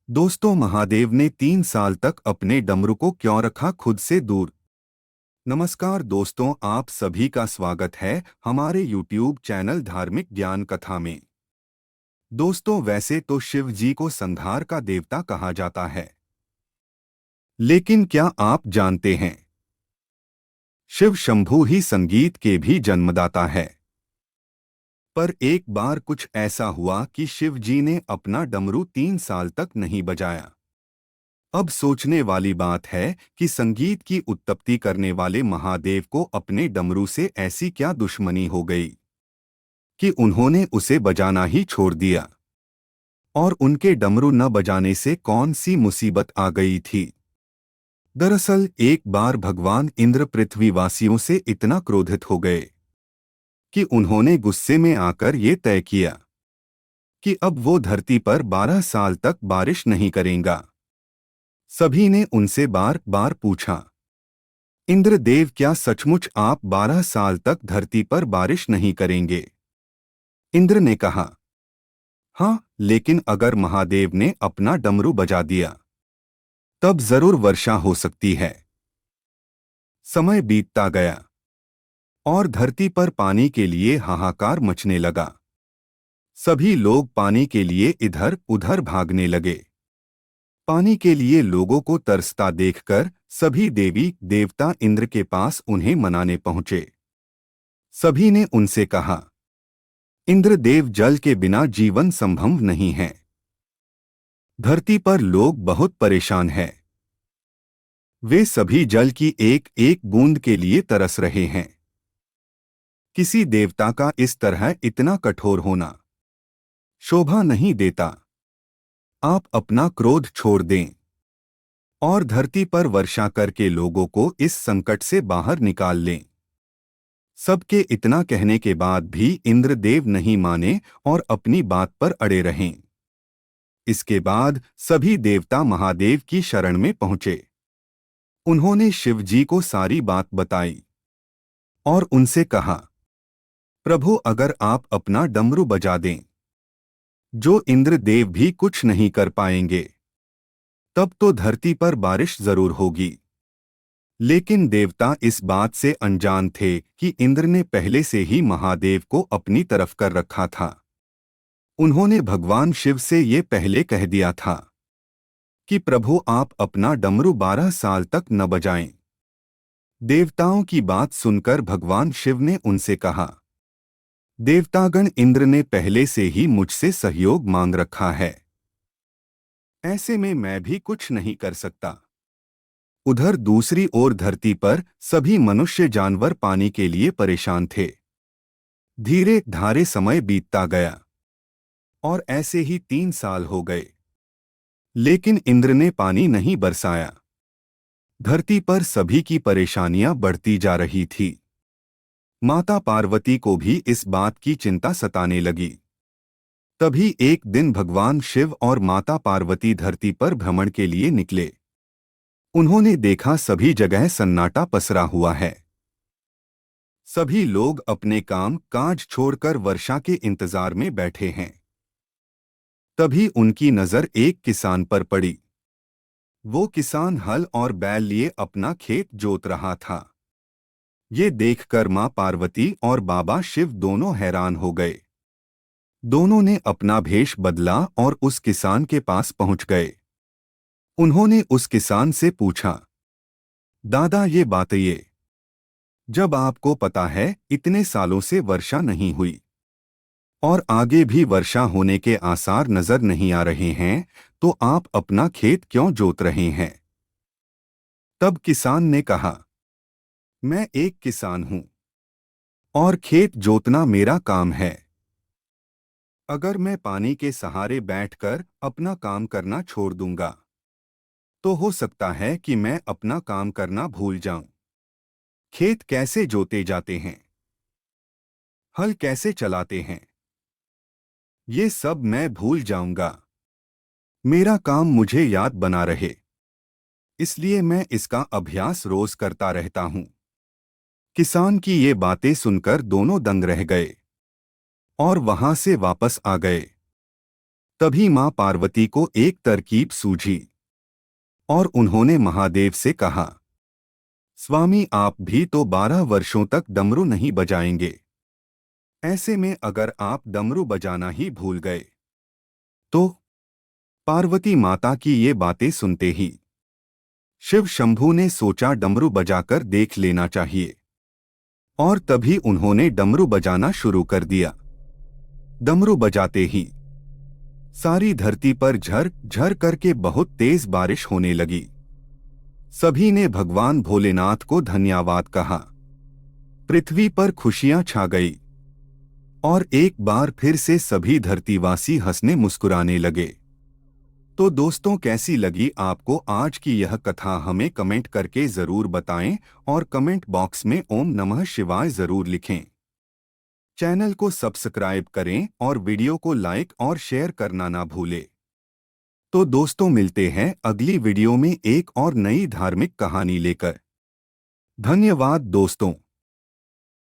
दोस्तों, महादेव ने 3 साल तक अपने डमरू को क्यों रखा खुद से दूर। नमस्कार दोस्तों, आप सभी का स्वागत है हमारे YouTube चैनल धार्मिक ज्ञान कथा में। दोस्तों, वैसे तो शिव जी को संहार का देवता कहा जाता है, लेकिन क्या आप जानते हैं शिव शंभु ही संगीत के भी जन्मदाता है। पर एक बार कुछ ऐसा हुआ कि शिव जी ने अपना डमरू 3 साल तक नहीं बजाया। अब सोचने वाली बात है कि संगीत की उत्पत्ति करने वाले महादेव को अपने डमरू से ऐसी क्या दुश्मनी हो गई कि उन्होंने उसे बजाना ही छोड़ दिया। और उनके डमरू न बजाने से कौन सी मुसीबत आ गई थी। दरअसल एक बार भगवान इंद्र पृथ्वीवासियों से इतना क्रोधित हो गए कि उन्होंने गुस्से में आकर ये तय किया कि अब वो धरती पर 12 साल तक बारिश नहीं करेगा। सभी ने उनसे बार बार पूछा, इंद्रदेव, क्या सचमुच आप 12 साल तक धरती पर बारिश नहीं करेंगे? इंद्र ने कहा, हाँ, लेकिन अगर महादेव ने अपना डमरू बजा दिया तब जरूर वर्षा हो सकती है। समय बीतता गया और धरती पर पानी के लिए हाहाकार मचने लगा। सभी लोग पानी के लिए इधर उधर भागने लगे। पानी के लिए लोगों को तरसता देखकर सभी देवी देवता इंद्र के पास उन्हें मनाने पहुंचे। सभी ने उनसे कहा, इंद्रदेव, जल के बिना जीवन संभव नहीं है। धरती पर लोग बहुत परेशान हैं। वे सभी जल की एक एक बूंद के लिए तरस रहे हैं। किसी देवता का इस तरह इतना कठोर होना शोभा नहीं देता। आप अपना क्रोध छोड़ दें और धरती पर वर्षा करके लोगों को इस संकट से बाहर निकाल लें। सबके इतना कहने के बाद भी इंद्रदेव नहीं माने और अपनी बात पर अड़े रहें। इसके बाद सभी देवता महादेव की शरण में पहुंचे। उन्होंने शिव जी को सारी बात बताई और उनसे कहा, प्रभु, अगर आप अपना डमरू बजा दें जो इंद्रदेव भी कुछ नहीं कर पाएंगे, तब तो धरती पर बारिश जरूर होगी। लेकिन देवता इस बात से अनजान थे कि इंद्र ने पहले से ही महादेव को अपनी तरफ कर रखा था। उन्होंने भगवान शिव से ये पहले कह दिया था कि प्रभु, आप अपना डमरू 12 साल तक न बजाएं। देवताओं की बात सुनकर भगवान शिव ने उनसे कहा, देवतागण, इंद्र ने पहले से ही मुझसे सहयोग मांग रखा है। ऐसे में मैं भी कुछ नहीं कर सकता। उधर दूसरी ओर धरती पर सभी मनुष्य जानवर पानी के लिए परेशान थे। धीरे धारे समय बीतता गया और ऐसे ही 3 साल हो गए, लेकिन इंद्र ने पानी नहीं बरसाया। धरती पर सभी की परेशानियां बढ़ती जा रही थी। माता पार्वती को भी इस बात की चिंता सताने लगी। तभी एक दिन भगवान शिव और माता पार्वती धरती पर भ्रमण के लिए निकले। उन्होंने देखा सभी जगह सन्नाटा पसरा हुआ है। सभी लोग अपने काम काज छोड़कर वर्षा के इंतजार में बैठे हैं। तभी उनकी नजर एक किसान पर पड़ी। वो किसान हल और बैल लिए अपना खेत जोत रहा था। ये देखकर मां पार्वती और बाबा शिव दोनों हैरान हो गए। दोनों ने अपना भेष बदला और उस किसान के पास पहुंच गए। उन्होंने उस किसान से पूछा, दादा, ये बताइए, जब आपको पता है इतने सालों से वर्षा नहीं हुई और आगे भी वर्षा होने के आसार नजर नहीं आ रहे हैं, तो आप अपना खेत क्यों जोत रहे हैं? तब किसान ने कहा, मैं एक किसान हूं और खेत जोतना मेरा काम है। अगर मैं पानी के सहारे बैठकर अपना काम करना छोड़ दूंगा तो हो सकता है कि मैं अपना काम करना भूल जाऊं। खेत कैसे जोते जाते हैं, हल कैसे चलाते हैं, ये सब मैं भूल जाऊंगा। मेरा काम मुझे याद बना रहे, इसलिए मैं इसका अभ्यास रोज करता रहता हूं। किसान की ये बातें सुनकर दोनों दंग रह गए और वहां से वापस आ गए। तभी मां पार्वती को एक तरकीब सूझी और उन्होंने महादेव से कहा, स्वामी आप भी तो 12 वर्षों तक डमरू नहीं बजाएंगे। ऐसे में अगर आप डमरू बजाना ही भूल गए तो। पार्वती माता की ये बातें सुनते ही शिव शंभू ने सोचा डमरू बजाकर देख लेना चाहिए, और तभी उन्होंने डमरू बजाना शुरू कर दिया। डमरू बजाते ही सारी धरती पर झर झर करके बहुत तेज बारिश होने लगी। सभी ने भगवान भोलेनाथ को धन्यवाद कहा। पृथ्वी पर खुशियां छा गई और एक बार फिर से सभी धरतीवासी हंसने मुस्कुराने लगे। तो दोस्तों, कैसी लगी आपको आज की यह कथा, हमें कमेंट करके ज़रूर बताएं और कमेंट बॉक्स में ओम नमः शिवाय ज़रूर लिखें। चैनल को सब्सक्राइब करें और वीडियो को लाइक और शेयर करना ना भूलें। तो दोस्तों, मिलते हैं अगली वीडियो में एक और नई धार्मिक कहानी लेकर। धन्यवाद दोस्तों।